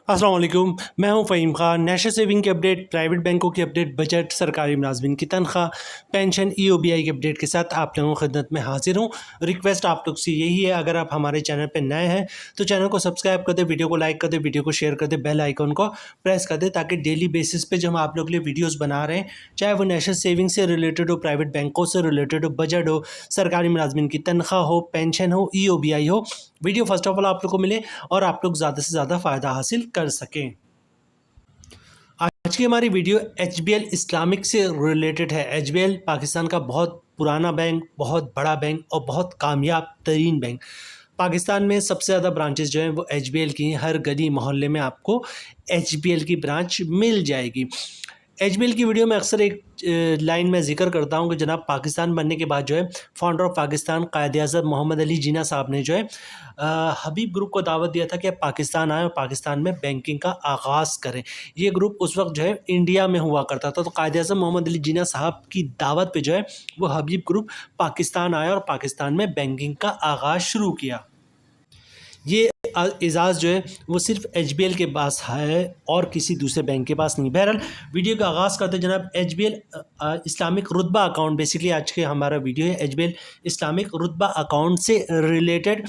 अस्सलाम वालेकुम। मैं हूं फ़हीम खान। नेशनल सेविंग की अपडेट, प्राइवेट बैंकों की अपडेट, बजट, सरकारी मुलाजमिन की तनख्वाह, पेंशन, ईओबीआई की अपडेट के साथ आप लोगों की खिदमत में हाजिर हूं। रिक्वेस्ट आप लोग से यही है, अगर आप हमारे चैनल पर नए हैं तो चैनल को सब्सक्राइब कर दें, वीडियो को लाइक कर दें, वीडियो को शेयर कर दें, बेल आइकन को प्रेस कर दें ताकि डेली बेसिस पे जो हम आप लोग के लिए वीडियोज़ बना रहे हैं, चाहे वो नेशनल सेविंग से रिलेटेड हो, प्राइवेट बैंकों से रिलेटेड हो, बजट हो, सरकारी मुलाजमिन की तनख्वाह हो, पेंशन हो, ईओबीआई हो, वीडियो फर्स्ट ऑफ ऑल आप लोग को मिले और आप लोग ज़्यादा से ज़्यादा फ़ायदा हासिल कर सकें। आज की हमारी वीडियो एचबीएल इस्लामिक से रिलेटेड है। एचबीएल पाकिस्तान का बहुत पुराना बैंक, बहुत बड़ा बैंक और बहुत कामयाब तरीन बैंक। पाकिस्तान में सबसे ज़्यादा ब्रांचेस जो हैं वो एचबीएल की हैं। हर गली मोहल्ले में आपको एचबीएल की ब्रांच मिल जाएगी। एचबीएल की वीडियो में अक्सर एक लाइन में ज़िक्र करता हूँ कि जनाब पाकिस्तान बनने के बाद जो है फाउंडर ऑफ पाकिस्तान कायद-ए-आज़म मोहम्मद अली जिन्ना साहब ने जो है हबीब ग्रुप को दावत दिया था कि आप पाकिस्तान आएँ और पाकिस्तान में बैंकिंग का आगाज़ करें। ये ग्रुप उस वक्त जो है इंडिया में हुआ करता था, तो कायद-ए-आज़म मोहम्मद अली जिन्ना साहब की दावत पे जो है वो हबीब ग्रुप पाकिस्तान आया और पाकिस्तान में बैंकिंग का आगाज़ शुरू किया। ये एजाज़ जो है वो सिर्फ एचबीएल के पास है और किसी दूसरे बैंक के पास नहीं। बहरहाल वीडियो का आगाज़ करते जनाब HBL Islamic Rutba account, basically आज के हमारा वीडियो है एचबीएल इस्लामिक रुतबा अकाउंट से रिलेटेड।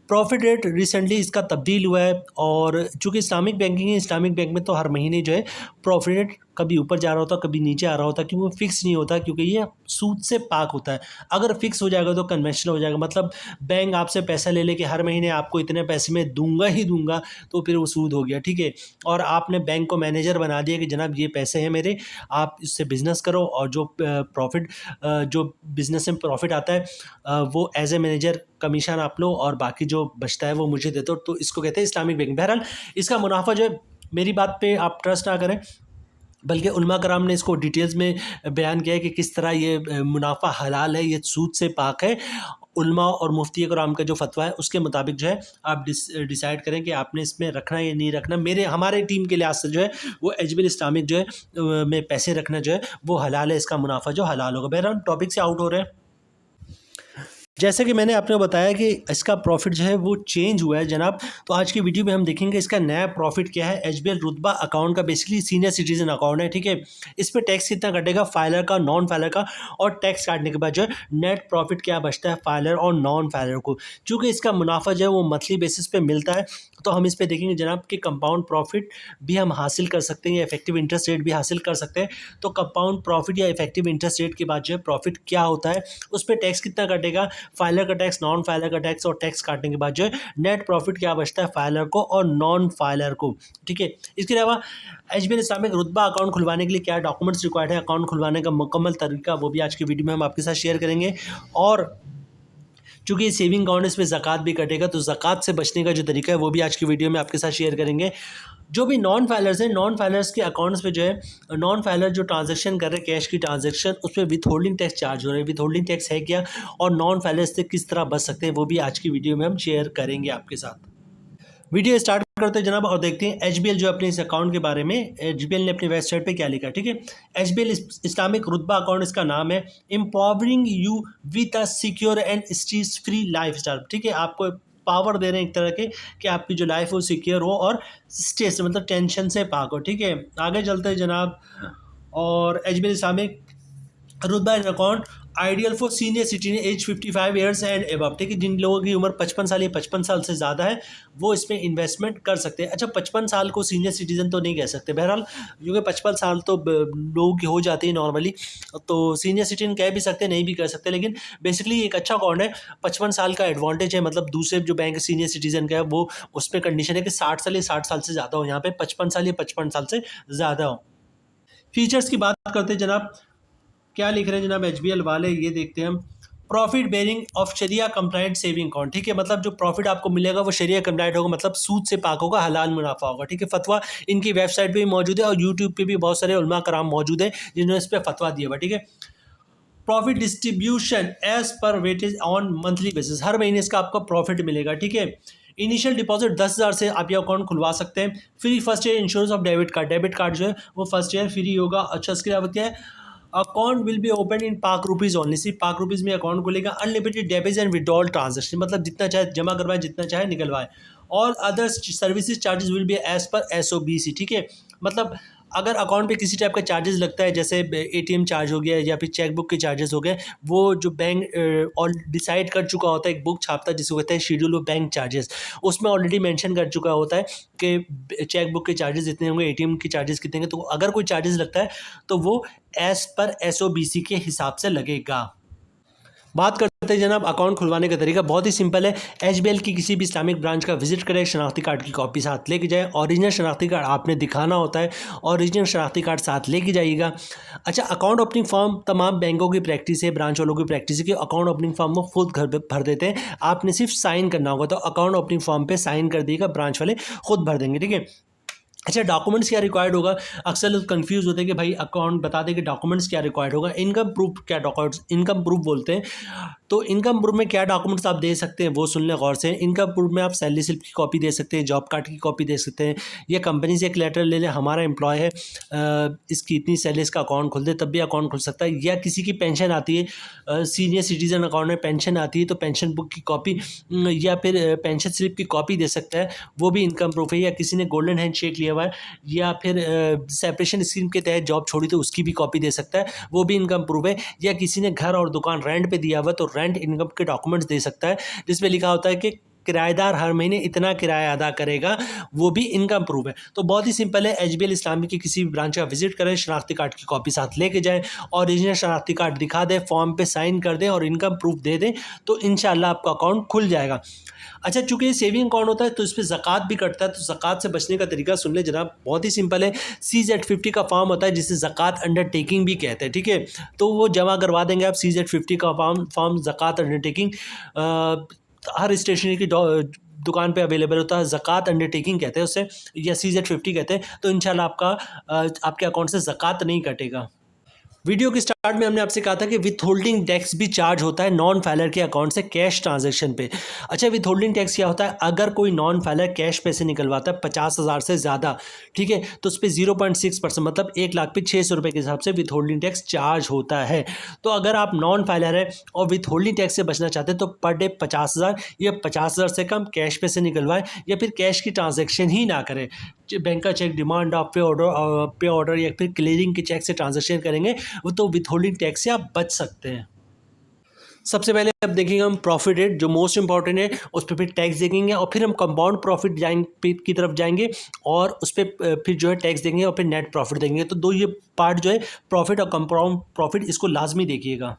प्रॉफिट रेट रिसेंटली इसका तब्दील हुआ है और चूँकि इस्लामिक बैंकिंग है, इस्लामिक बैंक में तो हर महीने जो है प्रॉफिट रेट कभी ऊपर जा रहा होता है, कभी नीचे आ रहा होता है, क्योंकि वो फिक्स नहीं होता, क्योंकि ये सूद से पाक होता है। अगर फिक्स हो जाएगा तो कन्वेंशनल हो जाएगा, मतलब बैंक आपसे पैसा ले लेके हर महीने आपको इतने पैसे में दूंगा ही दूंगा, तो फिर वो सूद हो गया, ठीक है। और आपने बैंक को मैनेजर बना दिया कि जनाब ये पैसे हैं मेरे, आप इससे बिज़नेस करो और जो प्रॉफिट जो बिज़नेस में प्रॉफिट आता है वो एज ए मैनेजर कमीशन आप लो और बाकी जो बचता है वो मुझे दे दो, तो इसको कहते हैं इस्लामिक बैंक। बहरहाल इसका मुनाफा जो है, मेरी बात पे आप ट्रस्ट ना करें, बल्कि उलमा कराम ने इसको डिटेल्स में बयान किया है कि किस तरह ये मुनाफा हलाल है, ये सूद से पाक है। उलमा और मुफ्ती कराम का जो फतवा है उसके मुताबिक जो है आप डिसाइड करें कि आपने इसमें रखना या नहीं रखना। हमारे टीम के लिहाज से जो है वो एचबीएल इस्लामिक जो है में पैसे रखना जो है वो हलाल है, इसका मुनाफा जो हलाल होगा। बहरहाल टॉपिक से आउट हो रहे हैं। जैसे कि मैंने आपको बताया कि इसका प्रॉफिट जो है वो चेंज हुआ है जनाब, तो आज की वीडियो में हम देखेंगे इसका नया प्रॉफिट क्या है। एचबीएल रुतबा अकाउंट का बेसिकली सीनियर सिटीजन अकाउंट है, ठीक है। इस पर टैक्स कितना कटेगा, फाइलर का, नॉन फाइलर का, और टैक्स काटने के बाद जो है नेट प्रॉफिट क्या बचता है फाइलर और नॉन फाइलर को। चूँकि इसका मुनाफा जो है वो मंथली बेसिस पे मिलता है, तो हम इस पर देखेंगे जनाब कि कंपाउंड प्रॉफिट भी हम हासिल कर सकते हैं या इफेक्टिव इंटरेस्ट रेट भी हासिल कर सकते हैं। तो कंपाउंड प्रॉफिट या इफेक्टिव इंटरेस्ट रेट के बाद जो है प्रॉफिट क्या होता है, उस पर टैक्स कितना कटेगा, फाइलर का टैक्स, नॉन फाइलर का टैक्स, और टैक्स काटने के बाद जो है नेट प्रॉफिट क्या बचता है फाइलर को और नॉन फाइलर को, ठीक है। इसके अलावा एचबीएल इस्लामिक रुतबा अकाउंट खुलवाने के लिए क्या डॉक्यूमेंट्स रिक्वायर्ड है, अकाउंट खुलवाने का मुकम्मल तरीका वो भी आज की वीडियो में हम आपके साथ शेयर करेंगे। और चूँकि ये सेविंग अकाउंट, इस पर ज़कात भी कटेगा, तो ज़कात से बचने का जो तरीका है वो भी आज की वीडियो में आपके साथ शेयर करेंगे। जो भी नॉन फाइलर्स हैं, नॉन फाइलर्स के अकाउंट्स पे जो है नॉन फाइलर जो ट्रांजैक्शन कर रहे हैं कैश की ट्रांजैक्शन, उसमें विथ होल्डिंग टैक्स चार्ज हो रहे हैं। विथ होल्डिंग टैक्स है क्या और नॉन फाइलर्स से किस तरह बच सकते हैं वो भी आज की वीडियो में हम शेयर करेंगे आपके साथ। वीडियो स्टार्ट करते हैं जनाब और देखते हैं एचबीएल जो अपने इस अकाउंट के बारे में एचबीएल ने अपनी वेबसाइट पे क्या लिखा, ठीक है। एचबीएल इस्लामिक रुतबा अकाउंट इसका नाम है, empowering you with a secure and stress free life style, ठीक है। आपको पावर दे रहे हैं एक तरह के कि आपकी जो लाइफ हो सिक्योर हो और स्ट्रेस मतलब टेंशन से पाक हो, ठीक है। आगे चलते हैं जनाब। और HBL Islamic Rutba account ideal for senior citizen age 55 years and above, ठीक है। जिन लोगों की उम्र 55 साल या 55 साल से ज़्यादा है वो इसमें इन्वेस्टमेंट कर सकते हैं। अच्छा, 55 साल को सीनियर सिटीजन तो नहीं कह सकते, बहरहाल क्योंकि 55 साल तो लोगों की हो जाती है नॉर्मली, तो सीनियर सिटीजन कह भी सकते नहीं भी कह सकते, लेकिन बेसिकली एक अच्छा अकाउंट है। 55 साल का एडवांटेज है, मतलब दूसरे जो बैंक सीनियर सिटीजन का है वो उस पर कंडीशन है कि 60 साल या 60 साल से ज़्यादा हो, यहाँ पे 55 साल या 55 साल से ज़्यादा हो। फीचर्स की बात करते हैं जनाब, क्या लिख रहे हैं जनाब एचबीएल वाले, ये देखते हैं हम। Profit bearing of shariah compliant saving account, ठीक है। मतलब जो प्रॉफिट आपको मिलेगा वो शरिया कंप्लाइंट होगा, मतलब सूद से पाक होगा, हलाल मुनाफा होगा, ठीक है। फतवा इनकी वेबसाइट पे भी मौजूद है और यूट्यूब पे भी बहुत सारे उलमा कराम मौजूद हैं जिन्होंने इस पर फतवा दिया हुआ, ठीक है। Profit distribution as per weightage on monthly basis, हर महीने इसका आपको प्रॉफिट मिलेगा, ठीक है। इनिशियल डिपॉजिट 10,000 से आप ये अकाउंट खुलवा सकते हैं। Free first year insurance of debit card जो है वो फर्स्ट ईयर फ्री होगा। अच्छा, इसके अलावा क्या है, account will be open in Pak rupees only, सिर्फ पाक रुपीज़ में अकाउंट खुलेगा। Unlimited debit and withdrawal transaction, मतलब जितना चाहे जमा करवाए, जितना चाहे निकलवाए। All other services charges will be as per SOBC, ठीक है। मतलब अगर अकाउंट पे किसी टाइप का चार्जेस लगता है, जैसे ATM चार्ज हो गया या फिर चेकबुक के चार्जेस हो गए, वो जो बैंक और डिसाइड कर चुका होता है, एक बुक छापता है जिसको कहते हैं शेड्यूल ऑफ बैंक चार्जेस, उसमें ऑलरेडी मेंशन कर चुका होता है कि चेकबुक के चार्जेस इतने होंगे, ATM के चार्जेस कितने होंगे। तो अगर कोई चार्जेस लगता है तो वो एज पर SOBC के हिसाब से लगेगा। बात करते हैं जनाब अकाउंट खुलवाने का तरीका, बहुत ही सिंपल है। HBL की किसी भी इस्लामिक ब्रांच का विजिट करें, शनाख्ती कार्ड की कॉपी साथ लेके जाए, ओरिजिनल शनाख्ती कार्ड आपने दिखाना होता है, ओरिजिनल शनाख्ती कार्ड साथ लेके जाइएगा। अच्छा, अकाउंट ओपनिंग फॉर्म तमाम बैंकों की प्रैक्टिस है, ब्रांच वालों की प्रैक्टिस है कि अकाउंट ओपनिंग फॉर्म वो खुद घर पे भर देते हैं, आपने सिर्फ साइन करना होगा। तो अकाउंट ओपनिंग फॉर्म पे साइन कर दिएगा, ब्रांच वाले खुद भर देंगे, ठीक है। अच्छा, डॉक्यूमेंट्स क्या रिक्वायर्ड होगा, अक्सर लोग कंफ्यूज होते हैं कि भाई अकाउंट बता दें कि डॉक्यूमेंट्स क्या रिक्वायर्ड होगा। इनकम प्रूफ, क्या डॉक्यूमेंट्स, इनकम प्रूफ बोलते हैं। तो इनकम प्रूफ में क्या डॉक्यूमेंट्स आप दे सकते हैं वो सुन लें गौर से। इनकम प्रूफ में आप सैलरी स्लिप की कॉपी दे सकते हैं, जॉब कार्ड की कॉपी दे सकते हैं, या कंपनी से एक लेटर ले लें, हमारा एम्प्लॉय है, इसकी इतनी सैलरी, इसका अकाउंट खुल दे, तब भी अकाउंट खुल सकता है। या किसी की पेंशन आती है, सीनियर सिटीजन अकाउंट में पेंशन आती है, तो पेंशन बुक की कॉपी या फिर पेंशन स्लिप की कॉपी दे सकता है, वो भी इनकम प्रूफ है। या किसी ने गोल्डन हैंड शेक लिया हुआ है या फिर सेपरेशन स्कीम के तहत जॉब छोड़ी तो उसकी भी कॉपी दे सकता है, वो भी इनकम प्रूफ है। या किसी ने घर और दुकान रेंट पे दिया हुआ तो रेंट इनकम के डॉक्यूमेंट्स दे सकता है, जिसमें लिखा होता है कि किराएदार हर महीने इतना किराया अदा करेगा, वो भी इनकम प्रूफ है। तो बहुत ही सिंपल है, HBL इस्लामिक की किसी भी ब्रांच का विजिट करें, शनाख्ती कार्ड की कॉपी साथ लेके जाएं, ओरिजिनल शनाख्ती कार्ड दिखा दें, फॉर्म पे साइन कर दें और इनकम प्रूफ दे दें, तो इंशाल्लाह आपका अकाउंट खुल जाएगा। अच्छा, चूंकि ये सेविंग अकाउंट होता है तो इस पर ज़कात भी कटता है, तो ज़कात से बचने का तरीका सुन ले जनाब, बहुत ही सिंपल है। CZ50 का फॉर्म होता है जिसे ज़कात अंडरटेकिंग भी कहते हैं, ठीक है। तो वो जमा करवा देंगे आप, CZ50 का फॉर्म ज़कात अंडरटेकिंग हर स्टेशनरी की दुकान पे अवेलेबल होता है, ज़कात अंडरटेकिंग कहते हैं उसे, या CZ50 कहते हैं। तो इंशाल्लाह आपका आपके अकाउंट से ज़कात नहीं कटेगा। वीडियो के स्टार्ट में हमने आपसे कहा था कि विथ होल्डिंग टैक्स भी चार्ज होता है नॉन फाइलर के अकाउंट से कैश ट्रांजैक्शन पे। अच्छा, विथ होल्डिंग टैक्स क्या होता है, अगर कोई नॉन फाइलर कैश पैसे निकलवाता है 50,000 से ज़्यादा, ठीक है, तो उस पर 0.6% मतलब 1 लाख पे 600 रुपये के हिसाब से विथ होल्डिंग टैक्स चार्ज होता है। तो अगर आप नॉन फाइलर है और विथ होल्डिंग टैक्स से बचना चाहते हैं तो पर डे 50,000 या 50,000 से कम कैश पैसे निकलवाएं, या फिर कैश की ट्रांजैक्शन ही ना करें। बैंक का चेक, डिमांड ऑफ पे ऑर्डर या फिर क्लियरिंग के चेक से ट्रांजैक्शन करेंगे, वो तो विथ होल्डिंग टैक्स से आप बच सकते हैं। सबसे पहले अब देखेंगे हम प्रॉफिट रेट, जो मोस्ट इंपॉर्टेंट है, उस पर फिर टैक्स देखेंगे, और फिर हम कंपाउंड प्रॉफिट की तरफ जाएंगे और उस पर फिर जो है टैक्स देंगे, और फिर नेट प्रॉफिट देंगे। तो दो ये पार्ट जो है प्रॉफिट और कंपाउंड प्रॉफिट, इसको लाजमी देखिएगा।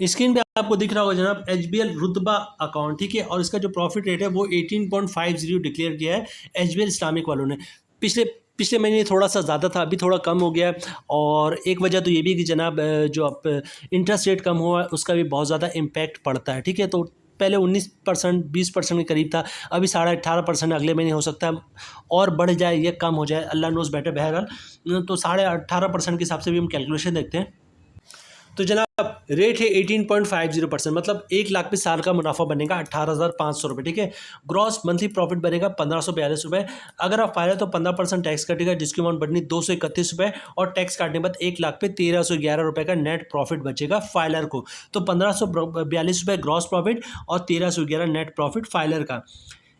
स्क्रीन पे आपको दिख रहा होगा जनाब HBL रुतबा अकाउंट, ठीक है, और इसका जो प्रॉफिट रेट है वो 18.50 डिक्लेयर किया है HBL इस्लामिक वालों ने। पिछले पिछले महीने थोड़ा सा ज़्यादा था, अभी थोड़ा कम हो गया है, और एक वजह तो ये भी कि जनाब जो आप इंटरेस्ट रेट कम हुआ है उसका भी बहुत ज़्यादा इम्पैक्ट पड़ता है, ठीक है। तो पहले 19% 20% के करीब था, अभी 18.5% अगले महीने हो सकता है और बढ़ जाए या कम हो जाए, अल्लाह नोज़ बेटर। बहरहाल तो 18.5% के हिसाब से भी हम कैलकुलेशन देखते हैं। तो जनाब रेट है 18.50%, मतलब 1 लाख पे साल का मुनाफा बनेगा 18,500 रुपये, ठीक है। ग्रॉस मंथली प्रॉफिट बनेगा 1,542 रुपये। अगर आप फाइल तो 15% टैक्स कटेगा, जिसकी अमाउंट बनी 231 रुपये, और टैक्स काटने के बाद 1 लाख पे 1,311 रुपये का नेट प्रॉफिट बचेगा फाइलर को। तो 1,542 रुपये ग्रॉस प्रॉफिट और 1,311 नेट प्रॉफिट फाइलर का।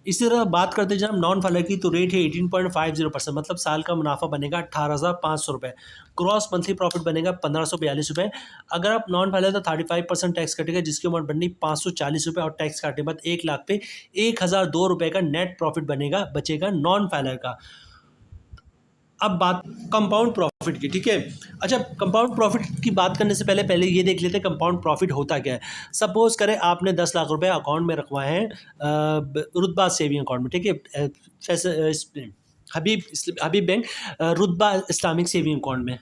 इसी तरह बात करते हैं जब नॉन फाइलर की, तो रेट है 18.50%, मतलब साल का मुनाफा बनेगा 18,500 रुपये। क्रॉस मंथली प्रॉफिट बनेगा 1,542 रुपये। अगर आप नॉन फाइलर तो 35% टैक्स कटेगा, जिसकी अमाउंट बननी 540 रुपये, और टैक्स काटने के बाद 1 लाख पे 1,002 रुपये का नेट प्रॉफिट बचेगा नॉन फाइलर का। अब बात कंपाउंड प्रॉफिट की, ठीक है। अच्छा, कंपाउंड प्रॉफिट की बात करने से पहले ये देख लेते हैं कंपाउंड प्रॉफिट होता क्या है। सपोज करें आपने 10 लाख रुपए अकाउंट में रखवाए हैं रुतबा सेविंग अकाउंट में, ठीक है, हबीब बैंक रुतबा इस्लामिक सेविंग अकाउंट में।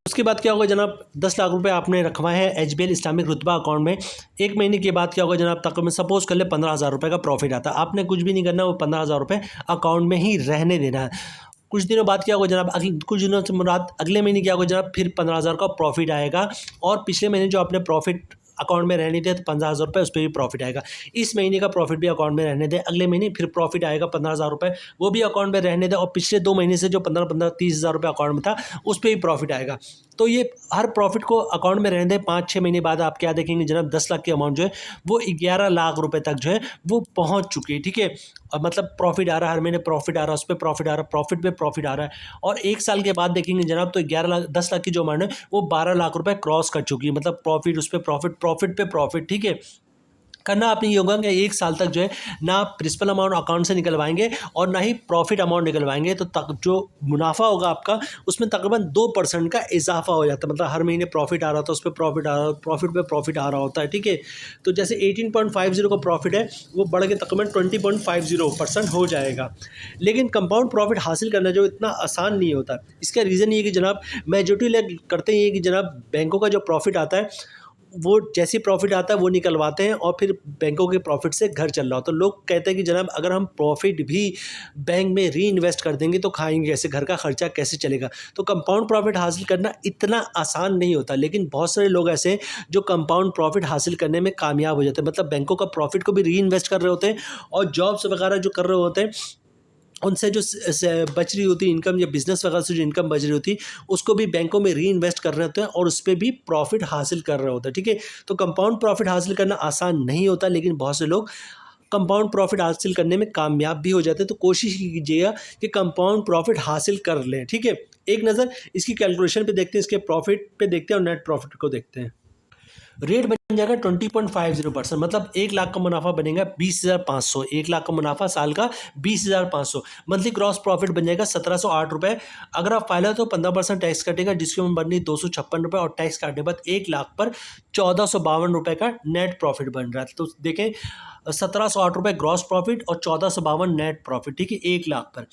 उसके बाद क्या होगा जनाब, 10 लाख रुपए आपने रखवाए हैं HBL इस्लामिक रुतबा अकाउंट में। एक महीने के बाद क्या होगा जनाब, तकरीबन सपोज कर ले 15,000 रुपये का प्रॉफिट आता है, आपने कुछ भी नहीं करना, वो 15,000 रुपये अकाउंट में ही रहने देना है। कुछ दिनों बाद क्या होगा जनाब, कुछ दिनों से मुराद अगले महीने क्या होगा जनाब, फिर 15,000 का प्रॉफिट आएगा, और पिछले महीने जो आपने प्रॉफिट अकाउंट में रहने दें तो 15,000 रुपये, उस पर भी प्रॉफिट आएगा। इस महीने का प्रॉफिट भी अकाउंट में रहने दें, अगले महीने फिर प्रॉफिट आएगा 15,000 रुपये, वो भी अकाउंट में रहने दें, और पिछले 2 महीने से जो 15-15 30,000 रुपये अकाउंट में था उस पर भी प्रॉफिट आएगा। तो ये हर प्रॉफिट को अकाउंट में रहने दें। 5-6 महीने बाद आप क्या देखेंगे जनाब, 10 लाख की अमाउंट जो है वो 11 लाख रुपए तक जो है वो पहुंच चुकी है। ठीक है, और मतलब प्रॉफिट आ रहा है, हर महीने प्रॉफिट आ रहा है, उस पर प्रॉफिट आ रहा है, प्रॉफिट पे प्रॉफिट आ रहा है। और 1 साल के बाद देखेंगे जनाब तो 10 लाख की जो अमाउंट है वो 12 लाख रुपए क्रॉस कर चुकी है। मतलब प्रॉफिट उस पर प्रॉफिट, प्रॉफिट पे प्रॉफिट। ठीक है, करना आपने ये होगा कि 1 साल तक जो है ना प्रिंसिपल अमाउंट अकाउंट से निकलवाएंगे और ना ही प्रॉफिट अमाउंट निकलवाएंगे, तो तक जो मुनाफा होगा आपका उसमें तकरीबन 2% का इजाफा हो जाता है। मतलब हर महीने प्रॉफिट आ रहा था, उस पर प्रॉफिट आ रहा, प्रॉफिट पे प्रॉफिट आ रहा होता है। ठीक है, तो जैसे 18.50 का प्रॉफिट है वो बढ़ के तकरीबन 20.50% हो जाएगा। लेकिन कंपाउंड प्रॉफिट हासिल करना जो इतना आसान नहीं होता। इसका रीज़न ये है कि जनाब मेजॉरिटी लोग करते हैं कि जनाब बैंकों का जो प्रॉफिट आता है वो जैसी प्रॉफिट आता है वो निकलवाते हैं और फिर बैंकों के प्रॉफिट से घर चल रहा हो। तो लोग कहते हैं कि जनाब अगर हम प्रॉफिट भी बैंक में री इन्वेस्ट कर देंगे तो खाएंगे कैसे, घर का खर्चा कैसे चलेगा। तो कंपाउंड प्रॉफिट हासिल करना इतना आसान नहीं होता, लेकिन बहुत सारे लोग ऐसे हैं जो कंपाउंड प्रॉफिट हासिल करने में कामयाब हो जाते हैं। मतलब बैंकों का प्रॉफिट को भी री इन्वेस्ट कर रहे होते हैं और जॉब्स वगैरह जो कर रहे होते हैं उनसे जो बच रही होती इनकम या बिजनेस वगैरह से जो इनकम बच रही होती उसको भी बैंकों में री इन्वेस्ट कर रहे होते हैं और उस पर भी प्रॉफिट हासिल कर रहे होते हैं। ठीक है, तो कंपाउंड प्रॉफिट हासिल करना आसान नहीं होता, लेकिन बहुत से लोग कंपाउंड प्रॉफिट हासिल करने में कामयाब भी हो जाते हैं। तो कोशिश कीजिएगा कि कंपाउंड प्रॉफिट हासिल कर लें। ठीक है, एक नज़र इसकी कैलकुलेशन पे देखते हैं, इसके प्रॉफिट पे देखते हैं और नेट प्रॉफिट को देखते हैं। रेट बन जाएगा 20.50%। मतलब 1 लाख का मुनाफा बनेगा 20,500। 1 लाख का मुनाफा साल का 20,500। मंथली क्रॉस प्रॉफिट बन जाएगा 1,708 रुपये। अगर आप फाइल है तो 15% टैक्स कटेगा, जिसकी उम्र बननी 256 रुपये, और टैक्स काटने के बाद 1 लाख पर 1,452 रुपये का नेट प्रॉफिट बन रहा है। तो देखें 1,708 रुपये ग्रॉस प्रॉफिट और 1,452 नेट प्रॉफिट। ठीक है, 1 लाख पर।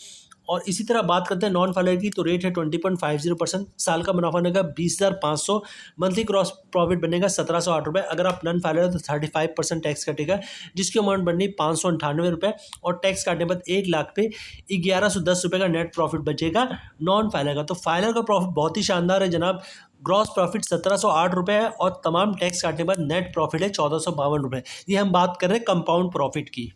और इसी तरह बात करते हैं नॉन फाइलर की, तो रेट है 20.50%। साल का मुनाफा बनेगा 20,500। मंथली क्रॉस प्रॉफिट बनेगा 1,708 रुपये। अगर आप नॉन फाइलर तो 35% टैक्स कटेगा, जिसकी अमाउंट बननी 598 रुपये, और टैक्स काटने के बाद 1 लाख पे 1,110 रुपये का नेट प्रॉफिट बचेगा नॉन फाइलर का। तो फाइलर का प्रॉफिट बहुत ही शानदार है जनाब। ग्रॉस प्रॉफिट 1,708 रुपये है और तमाम टैक्स काटने के बाद नेट प्रॉफिट है 1,452 रुपये। ये हम बात कर रहे हैं कंपाउंड प्रॉफिट की।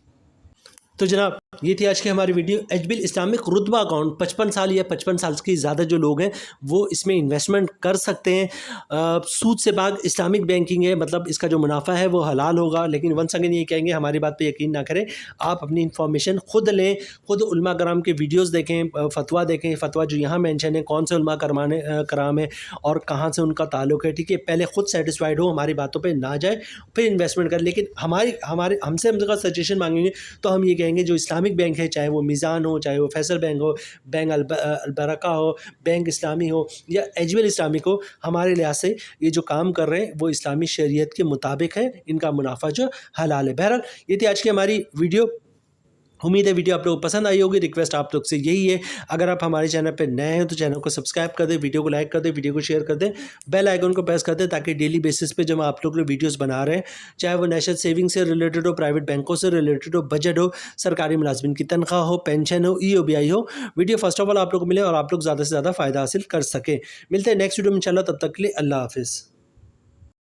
तो जनाब ये थी आज की हमारी video. HBL Islamic Rutba account 55 साल या 55 साल के ज़्यादा जो लोग हैं वो इसमें इन्वेस्टमेंट कर सकते हैं। सूद से भाग इस्लामिक बैंकिंग है, मतलब इसका जो मुनाफा है वो हलाल होगा। लेकिन वंस अगेन ये कहेंगे हमारी बात पे यकीन ना करें, आप अपनी इन्फॉर्मेशन खुद लें, खुद उलमा कराम के वीडियोज़ देखें, फतवा देखें। फतवा जो यहाँ मेंशन है कौन से उलमा कराम है और कहाँ से उनका ताल्लुक़ है। ठीक है, पहले खुद सेटिस्फाइड हो, हमारी बातों पर ना जाए फिर इन्वेस्टमेंट करें। लेकिन हमसे हम सजेशन मांगेंगे तो हम ये कहेंगे जो इस्लामिक बैंक है, चाहे वो मीज़ान हो, चाहे वो फैसल बैंक हो, बैंक अलबरका हो, बैंक इस्लामी हो या एचबीएल इस्लामिक हो, हमारे लिहाज से ये जो काम कर रहे हैं वो इस्लामी शरीयत के मुताबिक है, इनका मुनाफा जो हलाल है। बहरहाल ये थी आज की हमारी वीडियो। उम्मीद है वीडियो आप लोगों को पसंद आई होगी। रिक्वेस्ट आप लोग से यही है, अगर आप हमारे चैनल पर नए हैं तो चैनल को सब्सक्राइब कर दें, वीडियो को लाइक कर दें, वीडियो को शेयर कर दें, बेल आइकन को प्रेस कर दें, ताकि डेली बेसिस पे जब आप लोग वीडियोस बना रहे हैं, चाहे वो नेशनल सेविंग से रिलेटेड हो, प्राइवेट बैंकों से रिलेटेड हो, बजट हो, सरकारी मुलाजमिन की तनख्वाह हो, पेंशन हो, EOBI हो, वीडियो फर्स्ट ऑफ ऑल आप लोग को मिले और आप लोग ज़्यादा से ज़्यादा फ़ायदा हासिल कर सकें। मिलते हैं नेक्स्ट वीडियो में इंशाल्लाह, तब तक के लिए अल्लाह हाफिज़।